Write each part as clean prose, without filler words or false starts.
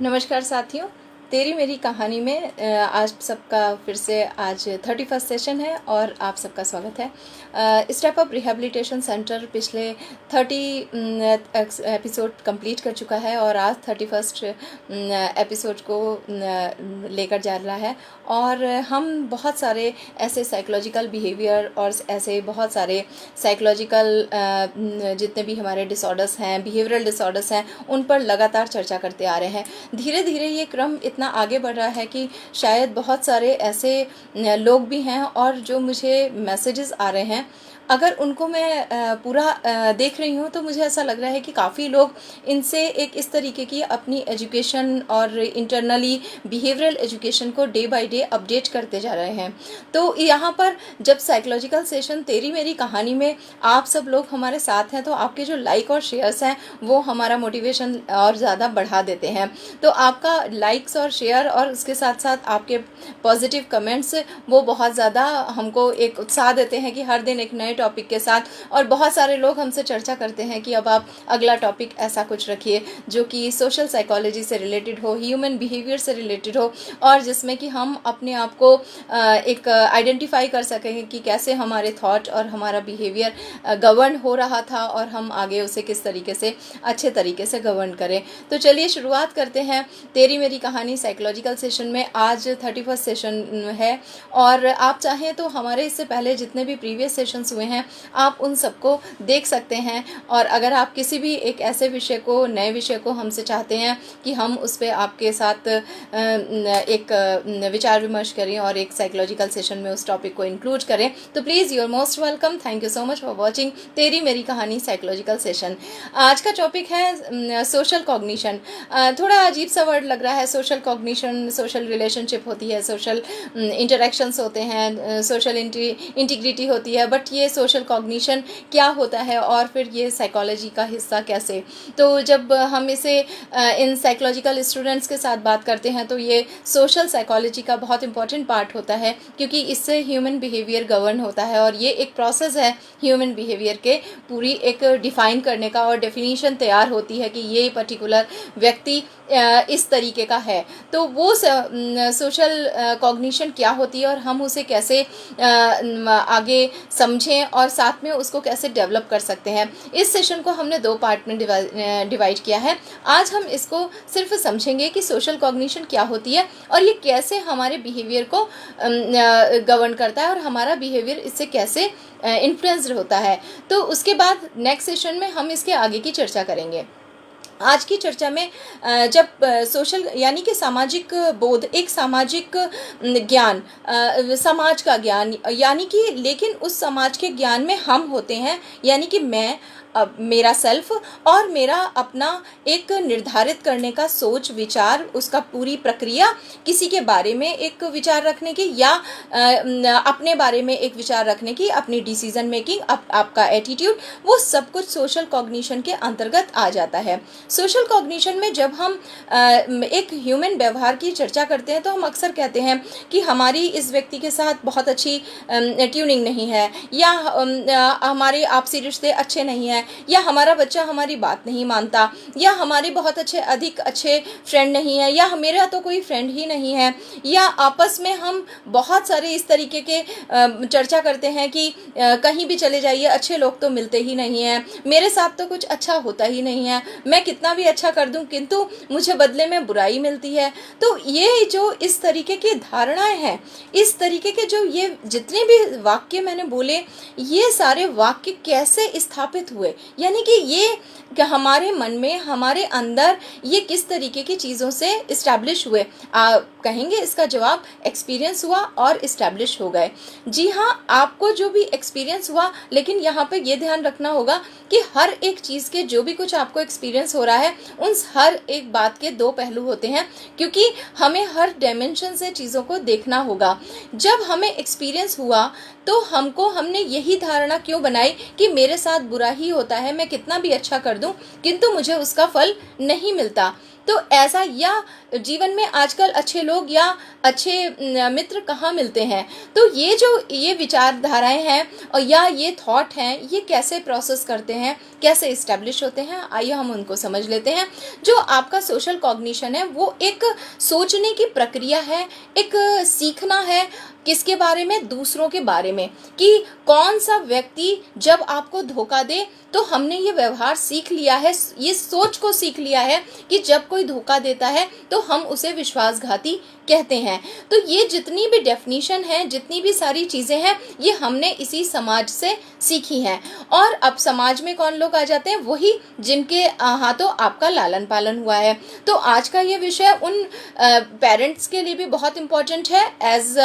नमस्कार साथियों, तेरी मेरी कहानी में आज सबका फिर से आज 31st सेशन है और आप सबका स्वागत है। स्टेप अप रिहैबिलिटेशन सेंटर पिछले 30 एपिसोड कंप्लीट कर चुका है और आज 31st एपिसोड को लेकर जा रहा है। और हम बहुत सारे ऐसे साइकोलॉजिकल बिहेवियर और ऐसे बहुत सारे साइकोलॉजिकल जितने भी हमारे डिसऑर्डर्स हैं, बिहेवियरल डिसऑर्डर्स हैं, उन पर लगातार चर्चा करते आ रहे हैं। धीरे धीरे ये क्रम इतना आगे बढ़ रहा है कि शायद बहुत सारे ऐसे लोग भी हैं और जो मुझे मैसेजेस आ रहे हैं, अगर उनको मैं पूरा देख रही हूँ तो मुझे ऐसा लग रहा है कि काफ़ी लोग इनसे एक इस तरीके की अपनी एजुकेशन और इंटरनली बिहेवियरल एजुकेशन को डे बाय डे अपडेट करते जा रहे हैं। तो यहाँ पर जब साइकोलॉजिकल सेशन तेरी मेरी कहानी में आप सब लोग हमारे साथ हैं, तो आपके जो लाइक और शेयर्स हैं वो हमारा मोटिवेशन और ज़्यादा बढ़ा देते हैं। तो आपका लाइक्स और शेयर और उसके साथ साथ आपके पॉजिटिव कमेंट्स वो बहुत ज़्यादा हमको एक उत्साह देते हैं कि हर दिन एक नए टॉपिक के साथ। और बहुत सारे लोग हमसे चर्चा करते हैं कि अब आप अगला टॉपिक ऐसा कुछ रखिए जो कि सोशल साइकोलॉजी से रिलेटेड हो, ह्यूमन बिहेवियर से रिलेटेड हो, और जिसमें कि हम अपने आप को एक आइडेंटिफाई कर सकें कि कैसे हमारे थॉट और हमारा बिहेवियर गवर्न हो रहा था और हम आगे उसे किस तरीके से अच्छे तरीके से गवर्न करें। तो चलिए शुरुआत करते हैं तेरी मेरी कहानी साइकोलॉजिकल सेशन में। आज 31st सेशन है और आप चाहें तो हमारे इससे पहले जितने भी प्रीवियस सेशंस हुए हैं आप उन सबको देख सकते हैं। और अगर आप किसी भी एक ऐसे विषय को, नए विषय को हमसे चाहते हैं कि हम उस पर आपके साथ एक विचार विमर्श करें और एक साइकोलॉजिकल सेशन में उस टॉपिक को इंक्लूड करें, तो please you are most welcome. Thank you so much for watching तेरी मेरी कहानी साइकोलॉजिकल सेशन। आज का टॉपिक है सोशल कॉग्निशन। थोड़ा अजीब सा वर्ड लग रहा है। सोशल कॉग्निशन, सोशल रिलेशनशिप होती है, सोशल इंटरेक्शंस होते हैं, सोशल इंटीग्रिटी होती है, बट ये सोशल कॉग्निशन क्या होता है और फिर ये साइकोलॉजी का हिस्सा कैसे। तो जब हम इसे इन साइकोलॉजिकल स्टूडेंट्स के साथ बात करते हैं तो ये सोशल साइकोलॉजी का बहुत इंपॉर्टेंट पार्ट होता है, क्योंकि इससे ह्यूमन बिहेवियर गवर्न होता है और ये एक प्रोसेस है ह्यूमन बिहेवियर के पूरी एक डिफाइन करने का, और डेफिनीशन तैयार होती है कि ये पर्टिकुलर व्यक्ति इस तरीके का है। तो वो सोशल कॉग्निशन क्या होती है और हम उसे कैसे आगे समझें और साथ में उसको कैसे डेवलप कर सकते हैं। इस सेशन को हमने 2 पार्ट में डिवाइड किया है। आज हम इसको सिर्फ समझेंगे कि सोशल कॉग्निशन क्या होती है और ये कैसे हमारे बिहेवियर को गवर्न करता है और हमारा बिहेवियर इससे कैसे इन्फ्लुएंस्ड होता है। तो उसके बाद नेक्स्ट सेशन में हम इसके आगे की चर्चा करेंगे। आज की चर्चा में जब सोशल यानी कि सामाजिक बोध, एक सामाजिक ज्ञान, समाज का ज्ञान, यानी कि लेकिन उस समाज के ज्ञान में हम होते हैं, यानी कि मैं, मेरा सेल्फ और मेरा अपना एक निर्धारित करने का सोच विचार, उसका पूरी प्रक्रिया, किसी के बारे में एक विचार रखने की या अपने बारे में एक विचार रखने की, अपनी डिसीजन मेकिंग, आपका एटीट्यूड, वो सब कुछ सोशल कॉग्निशन के अंतर्गत आ जाता है। सोशल कॉग्निशन में जब हम एक ह्यूमन व्यवहार की चर्चा करते हैं तो हम अक्सर कहते हैं कि हमारी इस व्यक्ति के साथ बहुत अच्छी ट्यूनिंग नहीं है, या हमारे आपसी रिश्ते अच्छे नहीं हैं, या हमारा बच्चा हमारी बात नहीं मानता, या हमारे बहुत अधिक अच्छे फ्रेंड नहीं है, या मेरा तो कोई फ्रेंड ही नहीं है, या आपस में हम बहुत सारे इस तरीके के चर्चा करते हैं कि कहीं भी चले जाइए अच्छे लोग तो मिलते ही नहीं हैं, मेरे साथ तो कुछ अच्छा होता ही नहीं है, मैं कितना भी अच्छा कर दूं किंतु मुझे बदले में बुराई मिलती है। तो ये जो इस तरीके की धारणाएं हैं, इस तरीके के जो ये जितने भी वाक्य मैंने बोले, ये सारे वाक्य कैसे स्थापित हुए, यानी कि ये हमारे मन में, हमारे अंदर ये किस तरीके की चीज़ों से इस्टेब्लिश हुए। कहेंगे इसका जवाब एक्सपीरियंस हुआ और इस्टेब्लिश हो गए। जी हाँ, आपको जो भी एक्सपीरियंस हुआ, लेकिन यहाँ पे ये ध्यान रखना होगा कि हर एक चीज़ के जो भी कुछ आपको एक्सपीरियंस हो रहा है, उन हर एक बात के 2 पहलू होते हैं, क्योंकि हमें हर डायमेंशन से चीज़ों को देखना होगा। जब हमें एक्सपीरियंस हुआ तो हमने यही धारणा क्यों बनाई कि मेरे साथ बुरा ही होता है, मैं कितना भी अच्छा कर दूं किंतु मुझे उसका फल नहीं मिलता। तो ऐसा, या जीवन में आजकल अच्छे लोग या अच्छे मित्र कहाँ मिलते हैं। तो ये विचारधाराएं हैं और या ये थॉट हैं, ये कैसे प्रोसेस करते हैं, कैसे इस्टेब्लिश होते हैं, आइए हम उनको समझ लेते हैं। जो आपका सोशल कॉग्निशन है वो एक सोचने की प्रक्रिया है, एक सीखना है किसके बारे में, दूसरों के बारे में, कि कौन सा व्यक्ति जब आपको धोखा दे तो हमने ये व्यवहार सीख लिया है, ये सोच को सीख लिया है कि जब कोई धोखा देता है तो हम उसे विश्वासघाती कहते हैं। तो ये जितनी भी डेफिनेशन है, जितनी भी सारी चीज़ें हैं, ये हमने इसी समाज से सीखी हैं। और अब समाज में कौन लोग आ जाते हैं, वही जिनके हाथों आपका लालन पालन हुआ है। तो आज का ये विषय उन पेरेंट्स के लिए भी बहुत इम्पोर्टेंट है, एज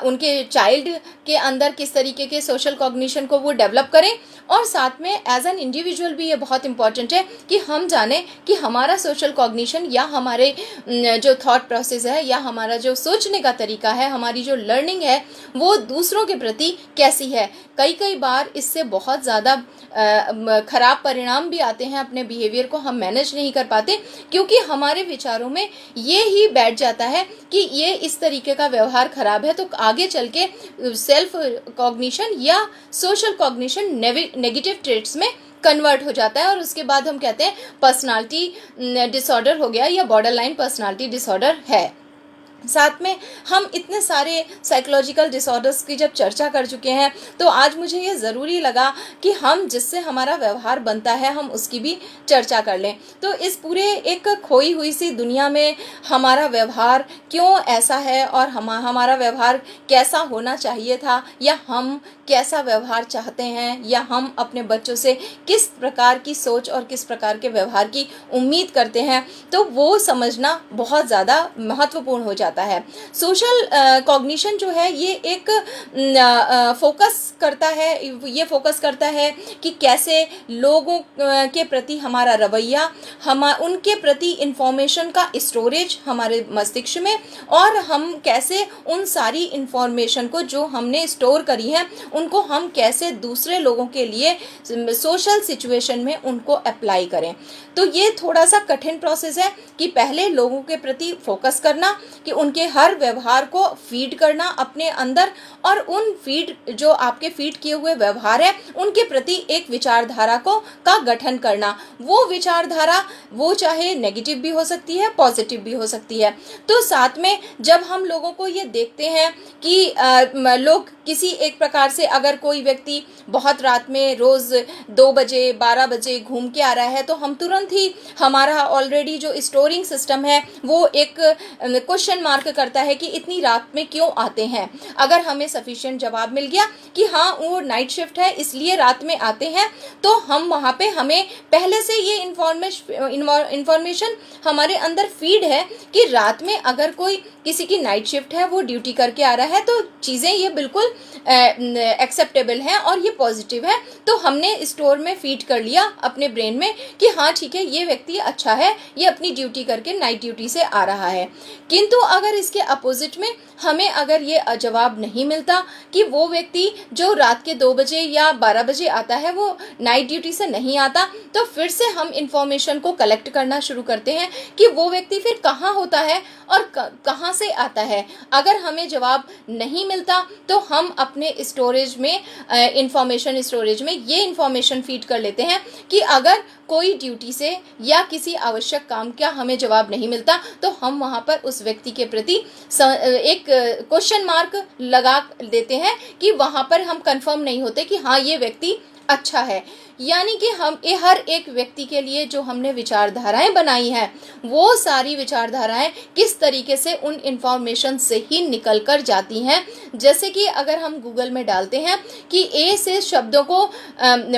उनके चाइल्ड के अंदर किस तरीके के सोशल कॉग्निशन को वो डेवलप करें, और साथ में एज एन इंडिविजुअल भी ये बहुत इम्पॉर्टेंट है कि हम जानें कि हमारा सोशल कॉग्निशन या हमारे जो थॉट प्रोसेस है या हमारा जो सोचने का तरीका है, हमारी जो लर्निंग है, वो दूसरों के प्रति कैसी है। कई बार इससे बहुत ज़्यादा खराब परिणाम भी आते हैं, अपने बिहेवियर को हम मैनेज नहीं कर पाते, क्योंकि हमारे विचारों में ये ही बैठ जाता है कि ये इस तरीके का व्यवहार खराब है, तो आगे चल के सेल्फ कॉग्निशन या सोशल कॉग्निशन नेगेटिव ट्रेट्स में कन्वर्ट हो जाता है, और उसके बाद हम कहते हैं पर्सनालिटी डिसऑर्डर हो गया या बॉर्डरलाइन पर्सनालिटी डिसऑर्डर है। साथ में हम इतने सारे साइकोलॉजिकल डिसऑर्डर्स की जब चर्चा कर चुके हैं, तो आज मुझे ये ज़रूरी लगा कि हम जिससे हमारा व्यवहार बनता है हम उसकी भी चर्चा कर लें। तो इस पूरे एक खोई हुई सी दुनिया में हमारा व्यवहार क्यों ऐसा है, और हमारा व्यवहार कैसा होना चाहिए था, या हम कैसा व्यवहार चाहते हैं, या हम अपने बच्चों से किस प्रकार की सोच और किस प्रकार के व्यवहार की उम्मीद करते हैं, तो वो समझना बहुत ज़्यादा महत्वपूर्ण हो जाता है। सोशल कॉग्निशन जो है ये एक फोकस करता है, ये फोकस करता है कि कैसे लोगों के प्रति हमारा रवैया, उनके प्रति इंफॉर्मेशन का स्टोरेज हमारे मस्तिष्क में, और हम कैसे उन सारी इंफॉर्मेशन को जो हमने स्टोर करी है उनको हम कैसे दूसरे लोगों के लिए सोशल सिचुएशन में उनको अप्लाई करें। तो ये थोड़ा सा कठिन प्रोसेस है कि पहले लोगों के प्रति फोकस करना, कि उनके हर व्यवहार को फीड करना अपने अंदर, और उन जो आपके फीड किए हुए व्यवहार है उनके प्रति एक विचारधारा का गठन करना। वो विचारधारा वो चाहे नेगेटिव भी हो सकती है, पॉजिटिव भी हो सकती है। तो साथ में जब हम लोगों को ये देखते हैं कि लोग किसी एक प्रकार से, अगर कोई व्यक्ति बहुत रात में रोज़ 2 बजे 12 बजे घूम के आ रहा है, तो हम तुरंत ही हमारा ऑलरेडी जो स्टोरिंग सिस्टम है वो एक क्वेश्चन मार्क करता है कि इतनी रात में क्यों आते हैं। अगर हमें सफिशिएंट जवाब मिल गया कि हाँ वो नाइट शिफ्ट है इसलिए रात में आते हैं, तो हम वहाँ पे हमें पहले से ये इंफॉर्मेशन हमारे अंदर फीड है कि रात में अगर कोई किसी की नाइट शिफ्ट है, वो ड्यूटी करके आ रहा है, तो चीज़ें ये बिल्कुल एक्सेप्टेबल हैं और ये पॉजिटिव है। तो हमने स्टोर में फीड कर लिया अपने ब्रेन में कि हाँ ठीक है, ये व्यक्ति अच्छा है, ये अपनी ड्यूटी करके नाइट ड्यूटी से आ रहा है। किंतु अगर इसके अपोजिट में हमें अगर ये जवाब नहीं मिलता कि वो व्यक्ति जो रात के 2 बजे या 12 बजे आता है वो नाइट ड्यूटी से नहीं आता, तो फिर से हम इंफॉर्मेशन को कलेक्ट करना शुरू करते हैं कि वो व्यक्ति फिर कहाँ होता है और कहाँ से आता है। अगर हमें जवाब नहीं मिलता तो हम अपने स्टोरेज में इंफॉर्मेशन स्टोरेज में ये इंफॉर्मेशन फीड कर लेते हैं कि अगर कोई ड्यूटी से या किसी आवश्यक काम का हमें जवाब नहीं मिलता, तो हम वहाँ पर उस व्यक्ति के प्रति एक क्वेश्चन मार्क लगा देते हैं कि वहाँ पर हम कंफर्म नहीं होते कि हाँ ये व्यक्ति अच्छा है। यानी कि हम हर एक व्यक्ति के लिए जो हमने विचारधाराएं बनाई हैं, वो सारी विचारधाराएं किस तरीके से उन इंफॉर्मेशन से ही निकल कर जाती हैं। जैसे कि अगर हम गूगल में डालते हैं कि ए से शब्दों को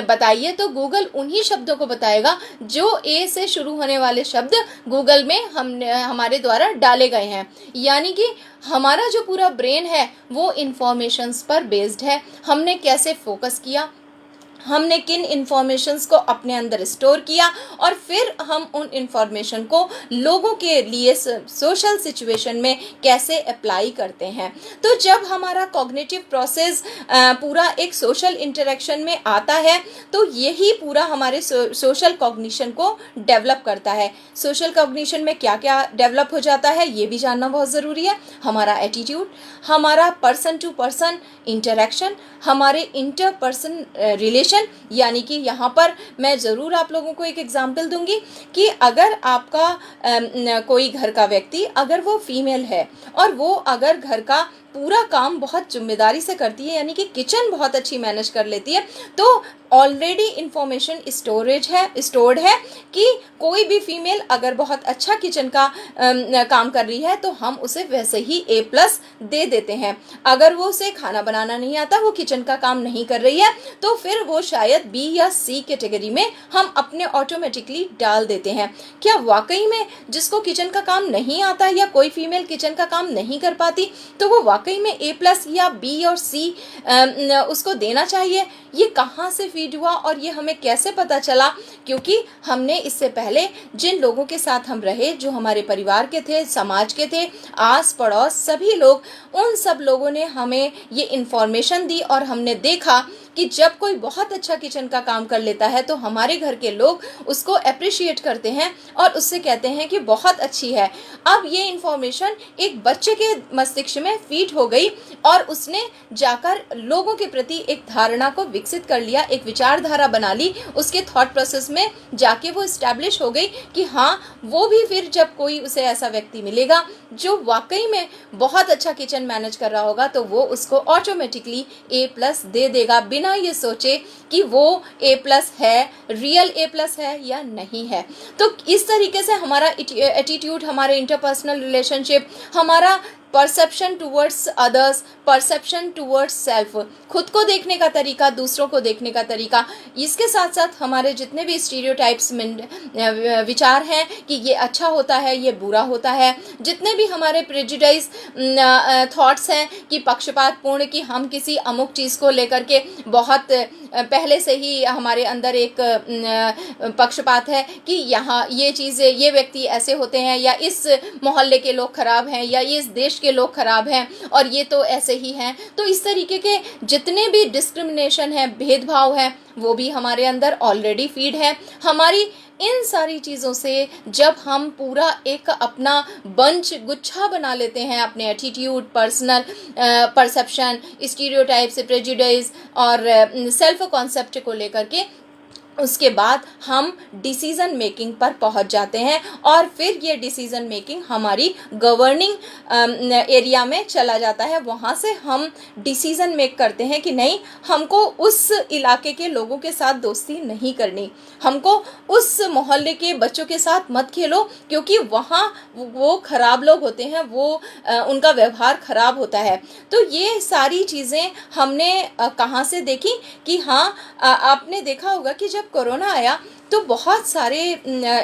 बताइए, तो गूगल उन्हीं शब्दों को बताएगा जो ए से शुरू होने वाले शब्द गूगल में हमारे द्वारा डाले गए हैं। यानी कि हमारा जो पूरा ब्रेन है वो इंफॉर्मेशंस पर बेस्ड है। हमने कैसे फोकस किया, हमने किन इन्फॉर्मेशंस को अपने अंदर स्टोर किया और फिर हम उन इन्फॉर्मेशन को लोगों के लिए सोशल सिचुएशन में कैसे अप्लाई करते हैं। तो जब हमारा कॉग्निटिव प्रोसेस पूरा एक सोशल इंटरेक्शन में आता है तो यही पूरा हमारे सोशल कॉग्निशन को डेवलप करता है। सोशल कॉग्निशन में क्या क्या डेवलप हो जाता है ये भी जानना बहुत ज़रूरी है। हमारा एटीट्यूड, हमारा पर्सन टू पर्सन इंटरेक्शन, हमारे इंटरपर्सन रिलेशन, यानी कि यहाँ पर मैं ज़रूर आप लोगों को एक एग्जाम्पल दूंगी कि अगर आपका कोई घर का व्यक्ति अगर वो फीमेल है और वो अगर घर का पूरा काम बहुत जिम्मेदारी से करती है, यानी कि किचन बहुत अच्छी मैनेज कर लेती है, तो ऑलरेडी इंफॉर्मेशन स्टोर्ड है कि कोई भी फीमेल अगर बहुत अच्छा किचन का काम कर रही है तो हम उसे वैसे ही A+ दे देते हैं। अगर वो उसे खाना बनाना नहीं आता, वो किचन का काम नहीं कर रही है, तो फिर वो शायद B या C कैटेगरी में हम अपने ऑटोमेटिकली डाल देते हैं। क्या वाकई में जिसको किचन का काम नहीं आता या कोई फीमेल किचन का काम नहीं कर पाती तो वो वाकई में A+ या B और C उसको देना चाहिए? ये कहाँ से फीड हुआ और ये हमें कैसे पता चला? क्योंकि हमने इससे पहले जिन लोगों के साथ हम रहे, जो हमारे परिवार के थे, समाज के थे, आस पड़ोस सभी लोग, उन सब लोगों ने हमें ये इन्फॉर्मेशन दी और हमने देखा कि जब कोई बहुत अच्छा किचन का काम कर लेता है तो हमारे घर के लोग उसको अप्रिशिएट करते हैं और उससे कहते हैं कि बहुत अच्छी है। अब ये इन्फॉर्मेशन एक बच्चे के मस्तिष्क में फीड हो गई और उसने जाकर लोगों के प्रति एक धारणा को विकसित कर लिया, एक विचारधारा बना ली, उसके थॉट प्रोसेस में जाके वो इस्टेब्लिश हो गई कि हाँ, वो भी फिर जब कोई उसे ऐसा व्यक्ति मिलेगा जो वाकई में बहुत अच्छा किचन मैनेज कर रहा होगा तो वो उसको ऑटोमेटिकली A+ दे देगा, बिना ये सोचे कि वो A+ है, रियल A+ है या नहीं है। तो इस तरीके से हमारा एटीट्यूड, हमारे इंटरपर्सनल रिलेशनशिप, हमारा perception towards others, perception towards self, खुद को देखने का तरीका, दूसरों को देखने का तरीका, इसके साथ साथ हमारे जितने भी स्टीरियोटाइप्स विचार हैं कि ये अच्छा होता है, ये बुरा होता है, जितने भी हमारे प्रेजुडाइज थॉट्स हैं कि पक्षपातपूर्ण, कि हम किसी अमुक चीज़ को लेकर के बहुत पहले से ही हमारे अंदर एक पक्षपात है कि यहाँ ये चीज़ें, ये व्यक्ति ऐसे होते हैं, या इस मोहल्ले के लोग खराब हैं, या इस देश के लोग खराब हैं और ये तो ऐसे ही हैं। तो इस तरीके के जितने भी डिस्क्रिमिनेशन है, भेदभाव है, वो भी हमारे अंदर ऑलरेडी फीड है। हमारी इन सारी चीज़ों से जब हम पूरा एक अपना बंच, गुच्छा बना लेते हैं अपने attitude, personal perception, stereotypes, prejudice और सेल्फ कॉन्सेप्ट को लेकर के, उसके बाद हम डिसीज़न मेकिंग पर पहुंच जाते हैं और फिर ये डिसीज़न मेकिंग हमारी गवर्निंग एरिया में चला जाता है। वहाँ से हम डिसीज़न मेक करते हैं कि नहीं, हमको उस इलाके के लोगों के साथ दोस्ती नहीं करनी, हमको उस मोहल्ले के बच्चों के साथ मत खेलो क्योंकि वहाँ वो ख़राब लोग होते हैं, वो उनका व्यवहार ख़राब होता है। तो ये सारी चीज़ें हमने कहाँ से देखी कि हाँ, आपने देखा होगा कि जब कोरोना आया तो बहुत सारे,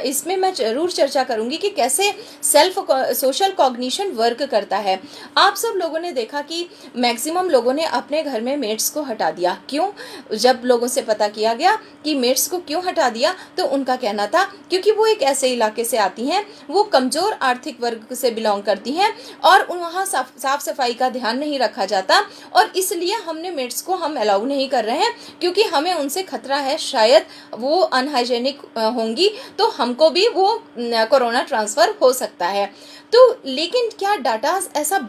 इसमें मैं ज़रूर चर्चा करूंगी कि कैसे सोशल कॉग्निशन वर्क करता है। आप सब लोगों ने देखा कि मैक्सिमम लोगों ने अपने घर में मेड्स को हटा दिया। क्यों? जब लोगों से पता किया गया कि मेड्स को क्यों हटा दिया तो उनका कहना था क्योंकि वो एक ऐसे इलाके से आती हैं, वो कमज़ोर आर्थिक वर्ग से बिलोंग करती हैं और वहाँ साफ सफाई का ध्यान नहीं रखा जाता और इसलिए हमने मेड्स को हम अलाउ नहीं कर रहे हैं क्योंकि हमें उनसे खतरा है, शायद वो अनहाइजेनिक होंगी तो हमको भी वो कोरोना ट्रांसफ़र हो सकता है। तो लेकिन क्या डाटा ऐसा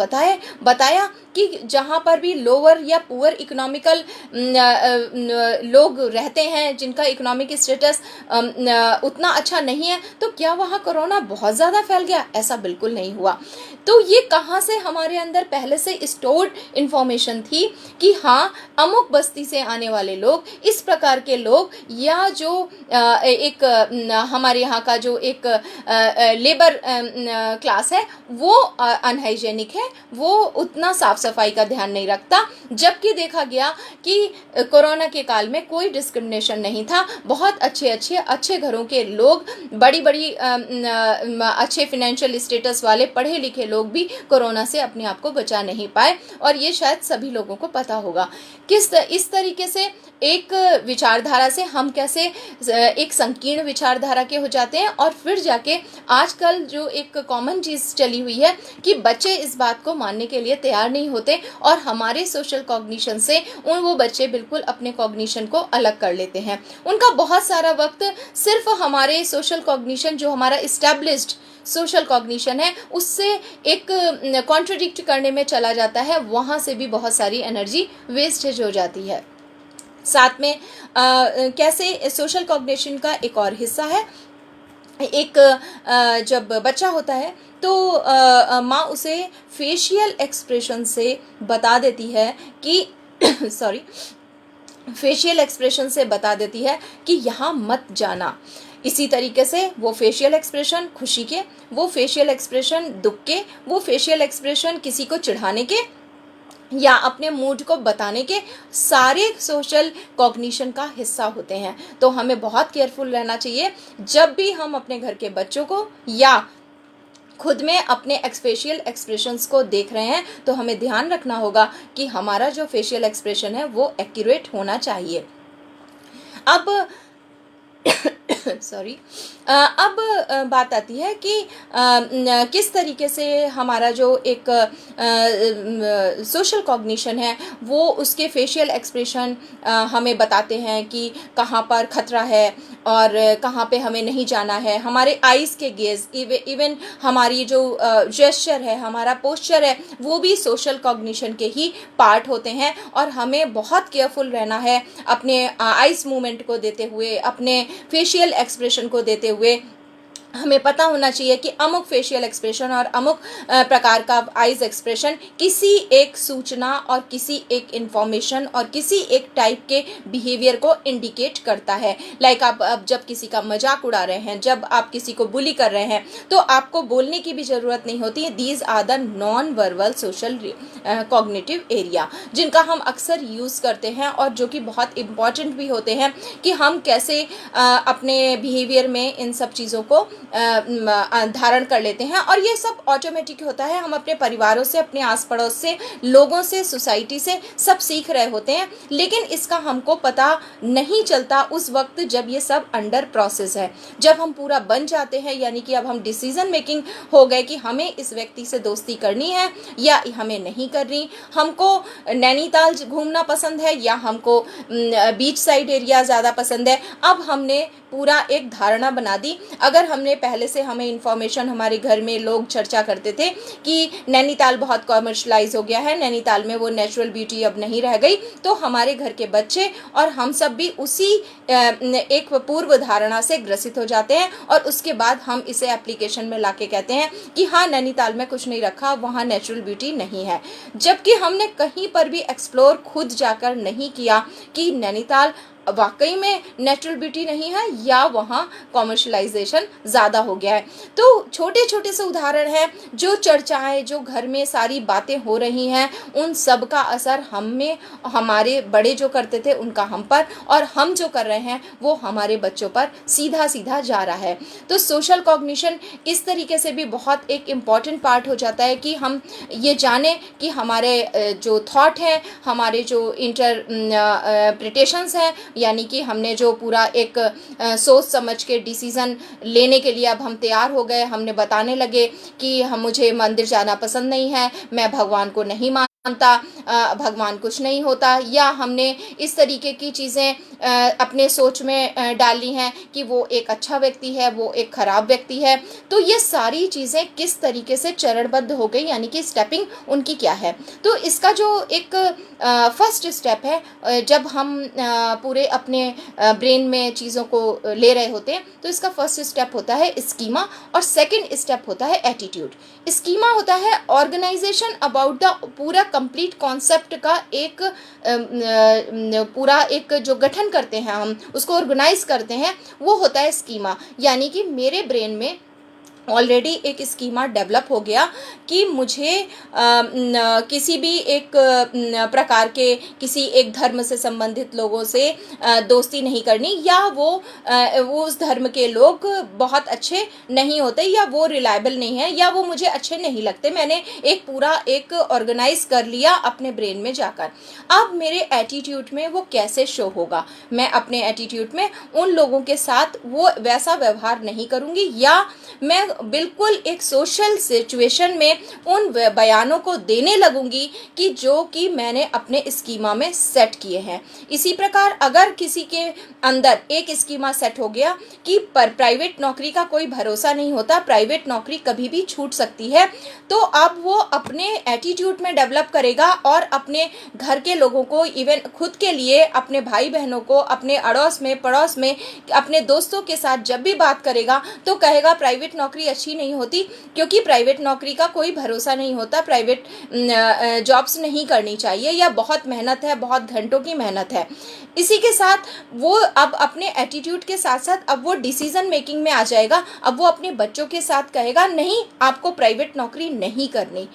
बताया कि जहाँ पर भी लोअर या पुअर इकोनॉमिकल लोग रहते हैं, जिनका इकोनॉमिक स्टेटस उतना अच्छा नहीं है, तो क्या वहाँ कोरोना बहुत ज़्यादा फैल गया? ऐसा बिल्कुल नहीं हुआ। तो ये कहाँ से हमारे अंदर पहले से स्टोर्ड इन्फॉर्मेशन थी कि हाँ, अमुक बस्ती से आने वाले लोग, इस प्रकार के लोग, या जो एक हमारे यहाँ का जो एक लेबर क्लास है वो अनहाइजेनिक है, वो उतना साफ सफाई का ध्यान नहीं रखता। जबकि देखा गया कि कोरोना के काल में कोई डिस्क्रिमिनेशन नहीं था, बहुत अच्छे घरों के लोग, बड़ी अच्छे फिनेंशियल स्टेटस वाले पढ़े लिखे लोग भी कोरोना से अपने आप को बचा नहीं पाए और ये शायद सभी लोगों को पता होगा। इस तरीके से एक विचारधारा से हम कैसे एक संकीर्ण विचारधारा के हो जाते हैं, और फिर जाके आजकल जो एक कॉमन चीज़ चली हुई है कि बच्चे इस बात को मानने के लिए तैयार नहीं होते, और हमारे सोशल कॉग्निशन से वो बच्चे बिल्कुल अपने कॉग्निशन को अलग कर लेते हैं। उनका बहुत सारा वक्त सिर्फ हमारे सोशल कॉग्निशन, जो हमारा इस्टेब्लिश्ड सोशल कॉग्निशन है, उससे एक कॉन्ट्रडिक्ट करने में चला जाता है। वहाँ से भी बहुत सारी एनर्जी वेस्टेज हो जाती है। साथ में कैसे सोशल कॉग्निशन का एक और हिस्सा है, एक जब बच्चा होता है तो माँ उसे फेशियल एक्सप्रेशन से बता देती है कि सॉरी फेशियल एक्सप्रेशन से बता देती है कि यहाँ मत जाना। इसी तरीके से वो फेशियल एक्सप्रेशन खुशी के, वो फेशियल एक्सप्रेशन दुख के, वो फेशियल एक्सप्रेशन किसी को चिढ़ाने के या अपने मूड को बताने के सारे सोशल कॉग्निशन का हिस्सा होते हैं। तो हमें बहुत केयरफुल रहना चाहिए जब भी हम अपने घर के बच्चों को या खुद में अपने फेशियल एक्सप्रेशंस को देख रहे हैं, तो हमें ध्यान रखना होगा कि हमारा जो फेशियल एक्सप्रेशन है वो एक्यूरेट होना चाहिए। अब सॉरी अब बात आती है कि किस तरीके से हमारा जो एक सोशल कॉग्निशन है वो उसके फेशियल एक्सप्रेशन हमें बताते हैं कि कहाँ पर खतरा है और कहाँ पे हमें नहीं जाना है। हमारे आइज़ के गेज, इवन हमारी जो जेस्चर है, हमारा पोस्चर है, वो भी सोशल कॉग्निशन के ही पार्ट होते हैं। और हमें बहुत केयरफुल रहना है अपने आइज़ मूवमेंट को देते हुए, अपने फेशियल एक्सप्रेशन को देते हुए। हमें पता होना चाहिए कि अमुक फेशियल एक्सप्रेशन और अमुक प्रकार का आइज एक्सप्रेशन किसी एक सूचना और किसी एक इंफॉर्मेशन और किसी एक टाइप के बिहेवियर को इंडिकेट करता है। लाइक आप जब किसी का मजाक उड़ा रहे हैं, जब आप किसी को बुली कर रहे हैं, तो आपको बोलने की भी ज़रूरत नहीं होती है। These are the non verbal social cognitive area, जिनका हम अक्सर यूज़ करते हैं और जो कि बहुत इम्पॉर्टेंट भी होते हैं कि हम कैसे अपने बिहेवियर में इन सब चीज़ों को धारण कर लेते हैं। और ये सब ऑटोमेटिक होता है, हम अपने परिवारों से, अपने आस पड़ोस से, लोगों से, सोसाइटी से सब सीख रहे होते हैं, लेकिन इसका हमको पता नहीं चलता उस वक्त जब ये सब अंडर प्रोसेस है। जब हम पूरा बन जाते हैं, यानी कि अब हम डिसीजन मेकिंग हो गए कि हमें इस व्यक्ति से दोस्ती करनी है या हमें नहीं करनी, हमको नैनीताल घूमना पसंद है या हमको बीच साइड एरिया ज़्यादा पसंद है। अब हमने पूरा एक धारणा बना दी। अगर हमने पहले से, हमें इन्फॉर्मेशन, हमारे घर में लोग चर्चा करते थे कि नैनीताल बहुत कॉमर्शलाइज हो गया है, नैनीताल में वो नेचुरल ब्यूटी अब नहीं रह गई, तो हमारे घर के बच्चे और हम सब भी उसी एक पूर्व धारणा से ग्रसित हो जाते हैं और उसके बाद हम इसे एप्लीकेशन में लाके कहते हैं कि हाँ, नैनीताल में कुछ नहीं रखा, वहाँ नेचुरल ब्यूटी नहीं है। जबकि हमने कहीं पर भी एक्सप्लोर खुद जाकर नहीं किया कि नैनीताल वाकई में नेचुरल ब्यूटी नहीं है या वहाँ कॉमर्शलाइजेशन ज़्यादा हो गया है। तो छोटे छोटे से उदाहरण हैं, जो चर्चाएं, जो घर में सारी बातें हो रही हैं, उन सब का असर हम में, हमारे बड़े जो करते थे उनका हम पर, और हम जो कर रहे हैं वो हमारे बच्चों पर सीधा सीधा जा रहा है। तो सोशल कॉग्निशन इस तरीके से भी बहुत एक इम्पॉर्टेंट पार्ट हो जाता है कि हम ये जानें कि हमारे जो थॉट हैं, हमारे जो इंटरप्रिटेशंस हैं, यानी कि हमने जो पूरा एक सोच समझ के डिसीज़न लेने के लिए अब हम तैयार हो गए, हमने बताने लगे कि मुझे मंदिर जाना पसंद नहीं है, मैं भगवान को नहीं मानता, भगवान कुछ नहीं होता, या हमने इस तरीके की चीज़ें अपने सोच में डाली हैं कि वो एक अच्छा व्यक्ति है, वो एक ख़राब व्यक्ति है। तो ये सारी चीज़ें किस तरीके से चरणबद्ध हो गई, यानी कि स्टेपिंग उनकी क्या है। तो इसका जो एक फर्स्ट स्टेप है, जब हम पूरे अपने ब्रेन में चीज़ों को ले रहे होते हैं, तो इसका फर्स्ट स्टेप होता है स्कीमा और सेकंड स्टेप होता है एटीट्यूड। स्कीमा होता है ऑर्गेनाइजेशन अबाउट द पूरा कंप्लीट कॉन्सेप्ट का एक पूरा एक जो गठन करते हैं, हम उसको ऑर्गेनाइज करते हैं, वो होता है स्कीमा। यानी कि मेरे ब्रेन में ऑलरेडी एक स्कीमा डेवलप हो गया कि मुझे किसी भी एक प्रकार के किसी एक धर्म से संबंधित लोगों से दोस्ती नहीं करनी, या वो उस धर्म के लोग बहुत अच्छे नहीं होते, या वो रिलायबल नहीं है, या वो मुझे अच्छे नहीं लगते। मैंने एक पूरा एक ऑर्गेनाइज कर लिया अपने ब्रेन में जाकर। अब मेरे एटीट्यूड में वो कैसे शो होगा? मैं अपने एटीट्यूड में उन लोगों के साथ वो वैसा व्यवहार नहीं करूँगी, या मैं बिल्कुल एक सोशल सिचुएशन में उन बयानों को देने लगूंगी कि जो कि मैंने अपने स्कीमा में सेट किए हैं। इसी प्रकार अगर किसी के अंदर एक स्कीमा सेट हो गया कि पर प्राइवेट नौकरी का कोई भरोसा नहीं होता, प्राइवेट नौकरी कभी भी छूट सकती है, तो अब वो अपने एटीट्यूड में डेवलप करेगा और अपने घर के लोगों को, इवन खुद के लिए, अपने भाई बहनों को, अपने अड़ोस में पड़ोस में, अपने दोस्तों के साथ जब भी बात करेगा तो कहेगा प्राइवेट नौकरी अच्छी नहीं होती, क्योंकि प्राइवेट नौकरी का कोई भरोसा नहीं होता, प्राइवेट जॉब्स नहीं करनी चाहिए, या बहुत मेहनत है, बहुत घंटों की मेहनत है। इसी के साथ वो अब अपने एटीट्यूड के साथ साथ अब वो डिसीजन मेकिंग में आ जाएगा। अब वो अपने बच्चों के साथ कहेगा नहीं, आपको प्राइवेट नौकरी नहीं करनी।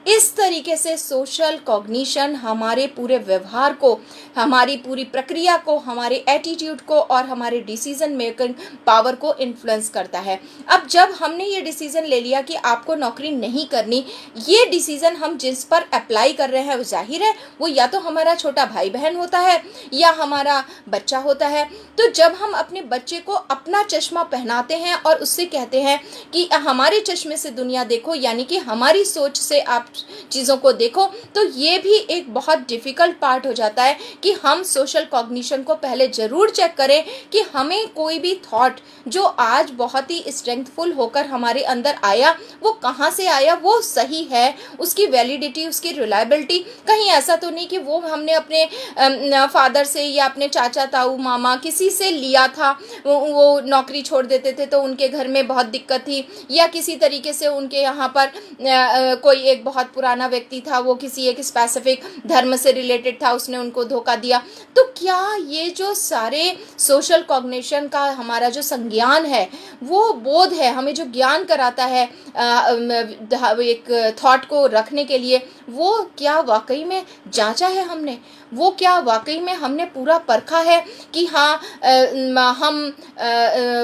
इस तरीके से सोशल कॉग्निशन हमारे पूरे व्यवहार को, हमारी पूरी प्रक्रिया को, हमारे एटीट्यूड को और हमारे डिसीजन मेकिंग पावर को इन्फ्लुएंस करता है। अब जब हमने ये डिसीजन ले लिया कि आपको नौकरी नहीं करनी, ये डिसीजन हम जिस पर अप्लाई कर रहे हैं, जाहिर है वो या तो हमारा छोटा भाई बहन होता है या हमारा बच्चा होता है। तो जब हम अपने बच्चे को अपना चश्मा पहनाते हैं और उससे कहते हैं कि हमारे चश्मे से दुनिया देखो, यानी कि हमारी सोच से आप चीज़ों को देखो, तो ये भी एक बहुत डिफ़िकल्ट पार्ट हो जाता है कि हम सोशल कॉग्निशन को पहले ज़रूर चेक करें कि हमें कोई भी थॉट जो आज बहुत ही स्ट्रेंथफुल होकर हमारे अंदर आया, वो कहाँ से आया, वो सही है, उसकी वैलिडिटी, उसकी रिलायबिलिटी कहीं ऐसा तो नहीं कि वो हमने अपने फादर से या अपने चाचा ताऊ मामा किसी से लिया था, वो नौकरी छोड़ देते थे तो उनके घर में बहुत दिक्कत थी, या किसी तरीके से उनके यहाँ पर कोई एक बहुत पुराना व्यक्ति था, वो किसी एक स्पेसिफिक धर्म से रिलेटेड था, उसने उनको धोखा दिया। तो क्या ये जो सारे सोशल कॉग्निशन का हमारा जो संज्ञान है, वो बोध है, हमें जो ज्ञान कराता है एक थॉट को रखने के लिए, वो क्या वाकई में जांचा है हमने? वो क्या वाकई में हमने पूरा परखा है कि हाँ हम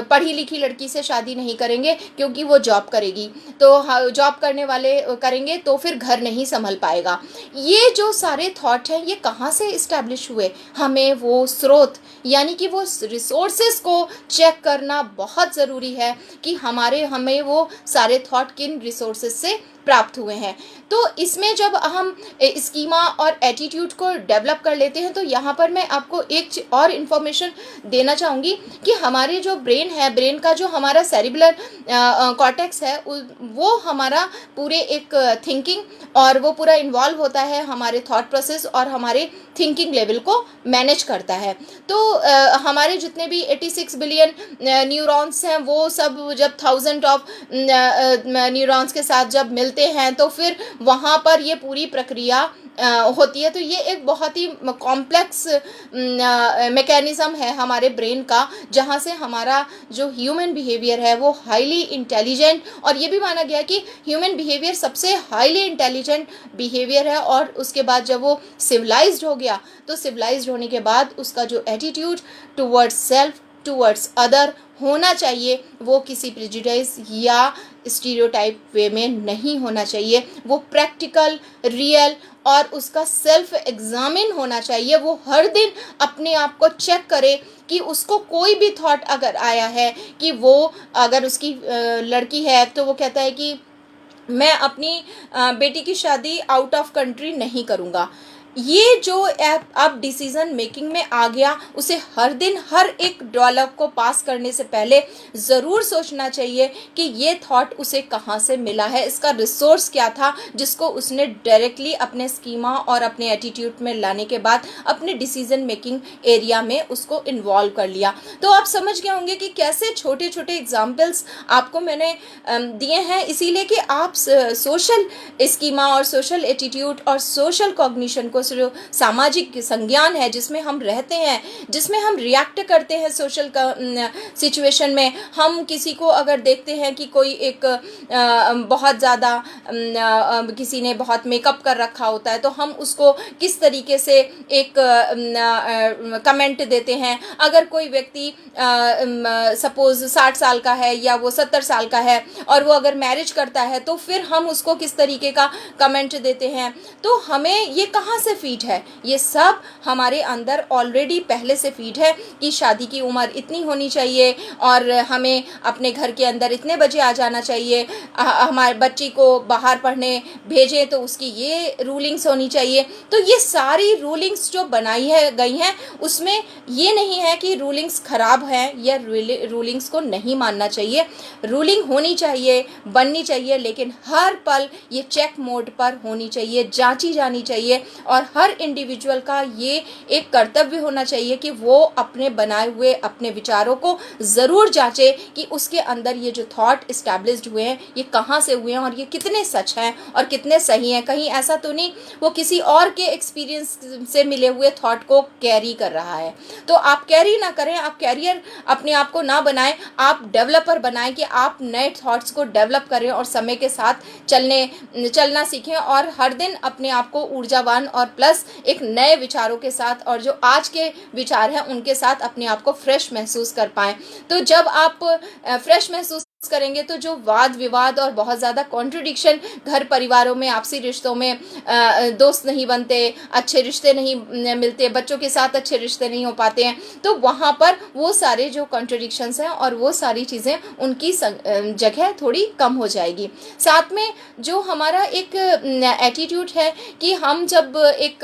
पढ़ी लिखी लड़की से शादी नहीं करेंगे क्योंकि वो जॉब करेगी, तो जॉब करने वाले करेंगे तो फिर घर नहीं संभल पाएगा। ये जो सारे थॉट हैं, ये कहाँ से इस्टेब्लिश हुए? हमें वो स्रोत, यानी कि वो रिसोर्सेज को चेक करना बहुत ज़रूरी है कि हमें वो सारे थॉट किन रिसोर्सेज से प्राप्त हुए हैं। तो इसमें जब हम स्कीमा और एटीट्यूड को डेवलप कर लेते हैं, तो यहाँ पर मैं आपको एक और इन्फॉर्मेशन देना चाहूँगी कि हमारे जो ब्रेन है, ब्रेन का जो हमारा सेरिबुलर कॉर्टेक्स है, वो हमारा पूरे एक थिंकिंग और वो पूरा इन्वॉल्व होता है हमारे थॉट प्रोसेस और हमारे थिंकिंग लेवल को मैनेज करता है। तो हमारे जितने भी 86 बिलियन न्यूरॉन्स हैं, वो सब जब 1000 ऑफ न्यूरॉन्स के साथ जब मिलते हैं तो फिर वहाँ पर ये पूरी प्रक्रिया होती है। तो ये एक बहुत ही कॉम्प्लेक्स मैकेनिज़्म है हमारे ब्रेन का, जहाँ से हमारा जो ह्यूमन बिहेवियर है वो हाईली इंटेलिजेंट, और ये भी माना गया कि ह्यूमन बिहेवियर सबसे हाईली इंटेलिजेंट बिहेवियर है। और उसके बाद जब वो सिविलाइज्ड हो गया, तो सिविलाइज्ड होने के बाद उसका जो attitude towards self, towards other होना चाहिए, वो किसी प्रेजुडिस या स्टीरियोटाइप वे में नहीं होना चाहिए। वो प्रैक्टिकल, रियल और उसका सेल्फ एग्जामिन होना चाहिए। वो हर दिन अपने आप को चेक करे कि उसको कोई भी थॉट अगर आया है कि वो अगर उसकी लड़की है तो वो कहता है कि मैं अपनी बेटी की शादी आउट ऑफ कंट्री नहीं करूँगा। ये जो अब डिसीजन मेकिंग में आ गया, उसे हर दिन हर एक डॉलर को पास करने से पहले ज़रूर सोचना चाहिए कि ये थॉट उसे कहाँ से मिला है, इसका रिसोर्स क्या था जिसको उसने डायरेक्टली अपने स्कीमा और अपने एटीट्यूड में लाने के बाद अपने डिसीजन मेकिंग एरिया में उसको इन्वॉल्व कर लिया। तो आप समझ गए होंगे कि कैसे छोटे छोटे एग्जाम्पल्स आपको मैंने दिए हैं, इसीलिए कि आप सोशल स्कीमा और सोशल एटीट्यूड और सोशल कॉग्निशन को जो सामाजिक संज्ञान है जिसमें हम रहते हैं, जिसमें हम रिएक्ट करते हैं सोशल सिचुएशन में, हम किसी को अगर देखते हैं कि कोई एक बहुत ज़्यादा किसी ने बहुत मेकअप कर रखा होता है, तो हम उसको किस तरीके से एक कमेंट देते हैं। अगर कोई व्यक्ति सपोज 60 साल का है या वो 70 साल का है और वो अगर मैरिज करता है, तो फिर हम उसको किस तरीके का कमेंट देते हैं। तो हमें ये कहाँ से फीड है? ये सब हमारे अंदर ऑलरेडी पहले से फीड है कि शादी की उम्र इतनी होनी चाहिए और हमें अपने घर के अंदर इतने बजे आ जाना चाहिए, हमारे बच्ची को बाहर पढ़ने भेजें तो उसकी ये रूलिंग्स होनी चाहिए। तो ये सारी रूलिंग्स जो बनाई है गई हैं, उसमें ये नहीं है कि रूलिंग्स खराब हैं या रूलिंग्स को नहीं मानना चाहिए। रूलिंग होनी चाहिए, बननी चाहिए, लेकिन हर पल ये चेक मोड पर होनी चाहिए, जांची जानी चाहिए। और हर इंडिविजुअल का ये एक कर्तव्य होना चाहिए कि वो अपने बनाए हुए अपने विचारों को ज़रूर जांचे कि उसके अंदर ये जो थॉट इस्टेब्लिश्ड हुए हैं ये कहाँ से हुए हैं और ये कितने सच हैं और कितने सही हैं। कहीं ऐसा तो नहीं वो किसी और के एक्सपीरियंस से मिले हुए थॉट को कैरी कर रहा है। तो आप कैरी ना करें, आप कैरियर अपने आप को ना बनाएं, आप डेवलपर बनाएं कि आप नए थॉट्स को डेवलप करें और समय के साथ चलना सीखें और हर दिन अपने आप को ऊर्जावान और प्लस एक नए विचारों के साथ और जो आज के विचार हैं उनके साथ अपने आप को फ्रेश महसूस कर पाएं। तो जब आप फ्रेश महसूस करेंगे तो जो वाद विवाद और बहुत ज़्यादा कॉन्ट्रडिक्शन घर परिवारों में, आपसी रिश्तों में, दोस्त नहीं बनते, अच्छे रिश्ते नहीं मिलते, बच्चों के साथ अच्छे रिश्ते नहीं हो पाते हैं, तो वहाँ पर वो सारे जो कॉन्ट्रडिक्शंस हैं और वो सारी चीज़ें उनकी जगह थोड़ी कम हो जाएगी। साथ में जो हमारा एक एटीट्यूड है कि हम जब एक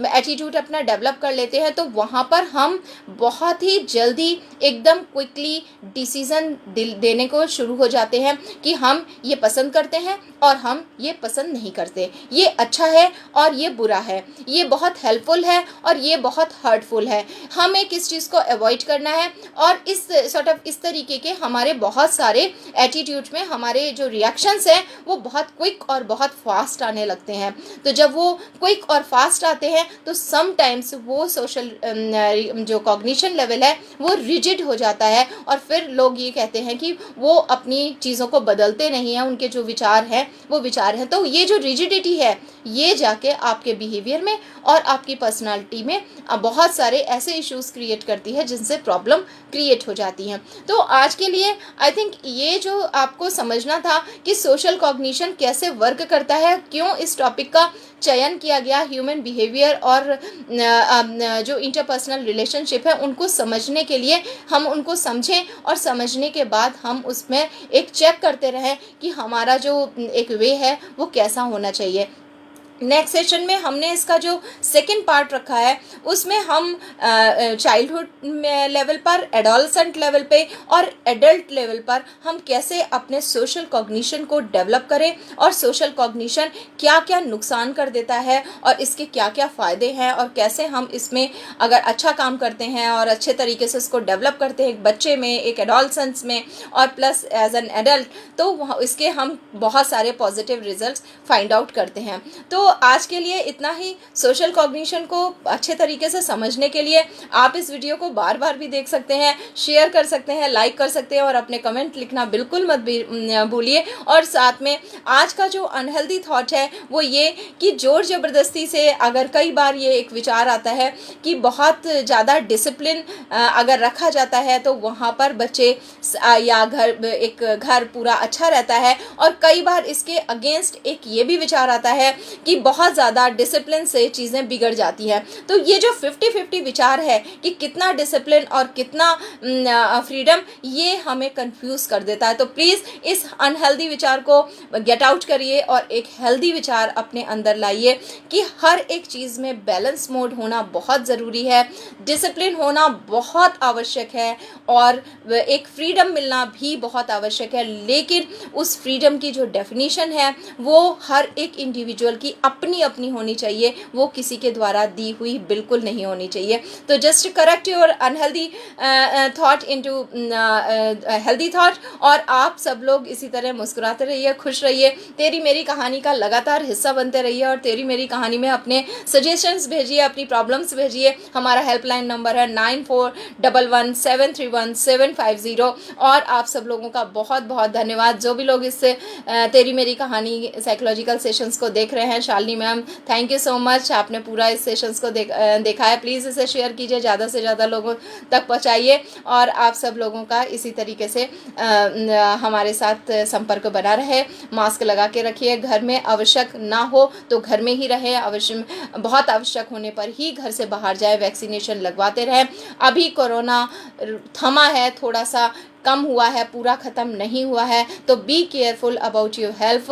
एटीट्यूड अपना डेवलप कर लेते हैं तो वहाँ पर हम बहुत ही जल्दी एकदम क्विकली डिसीज़न देने को शुरू हो जाते हैं कि हम ये पसंद करते हैं और हम ये पसंद नहीं करते, ये अच्छा है और ये बुरा है, ये बहुत हेल्पफुल है और ये बहुत हर्टफुल है, हमें किस चीज़ को अवॉइड करना है। और इस सॉर्ट ऑफ इस तरीके के हमारे बहुत सारे एटीट्यूड में हमारे जो रिएक्शंस हैं वो बहुत क्विक और बहुत फास्ट आने लगते हैं। तो जब वो क्विक और फास्ट आते हैं तो समटाइम्स वो सोशल जो कॉग्निशन लेवल है वो रिजिड हो जाता है और फिर लोग ये कहते हैं कि वो अपनी चीज़ों को बदलते नहीं हैं, उनके जो विचार हैं वो विचार हैं। तो ये जो रिजिडिटी है ये जाके आपके बिहेवियर में और आपकी पर्सनालिटी में बहुत सारे ऐसे इश्यूज क्रिएट करती है जिनसे प्रॉब्लम क्रिएट हो जाती हैं। तो आज के लिए आई थिंक ये जो आपको समझना था कि सोशल कॉग्निशन कैसे वर्क करता है, क्यों इस टॉपिक का चयन किया गया, ह्यूमन बिहेवियर और जो इंटरपर्सनल रिलेशनशिप है उनको समझने के लिए हम उनको समझें और समझने के बाद हम उसमें एक चेक करते रहें कि हमारा जो एक वे है वो कैसा होना चाहिए। नेक्स्ट सेशन में हमने इसका जो सेकंड पार्ट रखा है उसमें हम चाइल्डहुड लेवल पर, एडोलसेंट लेवल पे और एडल्ट लेवल पर हम कैसे अपने सोशल कॉग्निशन को डेवलप करें और सोशल कॉग्निशन क्या क्या नुकसान कर देता है और इसके क्या क्या फ़ायदे हैं और कैसे हम इसमें अगर अच्छा काम करते हैं और अच्छे तरीके से इसको डेवलप करते हैं एक बच्चे में, एक एडोलसेंस में और प्लस एज एन एडल्ट, तो इसके हम बहुत सारे पॉजिटिव रिजल्ट्स फाइंड आउट करते हैं। तो आज के लिए इतना ही। सोशल कॉग्निशन को अच्छे तरीके से समझने के लिए आप इस वीडियो को बार बार भी देख सकते हैं, शेयर कर सकते हैं, लाइक कर सकते हैं और अपने कमेंट लिखना बिल्कुल मत भूलिए। और साथ में आज का जो अनहेल्दी थॉट है वो ये कि जोर ज़बरदस्ती से अगर कई बार ये एक विचार आता है कि बहुत ज़्यादा डिसिप्लिन अगर रखा जाता है तो वहाँ पर बच्चे या घर पूरा अच्छा रहता है, और कई बार इसके अगेंस्ट एक ये भी विचार आता है कि बहुत ज़्यादा डिसिप्लिन से चीज़ें बिगड़ जाती हैं। तो ये जो 50-50 विचार है कि कितना डिसिप्लिन और कितना फ्रीडम, ये हमें कंफ्यूज कर देता है। तो प्लीज़ इस अनहेल्दी विचार को गेट आउट करिए और एक हेल्दी विचार अपने अंदर लाइए कि हर एक चीज़ में बैलेंस मोड होना बहुत ज़रूरी है, डिसिप्लिन होना बहुत आवश्यक है और एक फ्रीडम मिलना भी बहुत आवश्यक है। लेकिन उस फ्रीडम की जो डेफिनेशन है वो हर एक इंडिविजुअल की अपनी अपनी होनी चाहिए, वो किसी के द्वारा दी हुई बिल्कुल नहीं होनी चाहिए। तो just correct your unhealthy thought into healthy thought, और आप सब लोग इसी तरह मुस्कुराते रहिए, खुश रहिए, तेरी मेरी कहानी का लगातार हिस्सा बनते रहिए, और तेरी मेरी कहानी में अपने सजेशंस भेजिए, अपनी प्रॉब्लम्स भेजिए। हमारा हेल्पलाइन नंबर है 9411731750। और आप सब लोगों का बहुत बहुत धन्यवाद, जो भी लोग इससे तेरी मेरी कहानी साइकोलॉजिकल सेशंस को देख रहे हैं। Shalini ma'am, thank you so much, आपने पूरा इस सेशंस को देखा है। प्लीज़ इसे शेयर कीजिए, ज़्यादा से ज़्यादा लोगों तक पहुँचाइए, और आप सब लोगों का इसी तरीके से हमारे साथ संपर्क बना रहे। मास्क लगा के रखिए, घर में आवश्यक ना हो तो घर में ही रहे, बहुत आवश्यक होने पर ही घर से बाहर जाए, वैक्सीनेशन लगवाते रहे। अभी कोरोना थमा है, थोड़ा सा कम हुआ है, पूरा ख़त्म नहीं हुआ है, तो be careful about your health,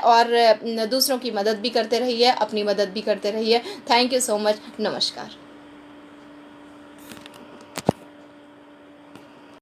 और दूसरों की मदद भी करते रहिए, अपनी मदद भी करते रहिए। थैंक यू सो मच, नमस्कार।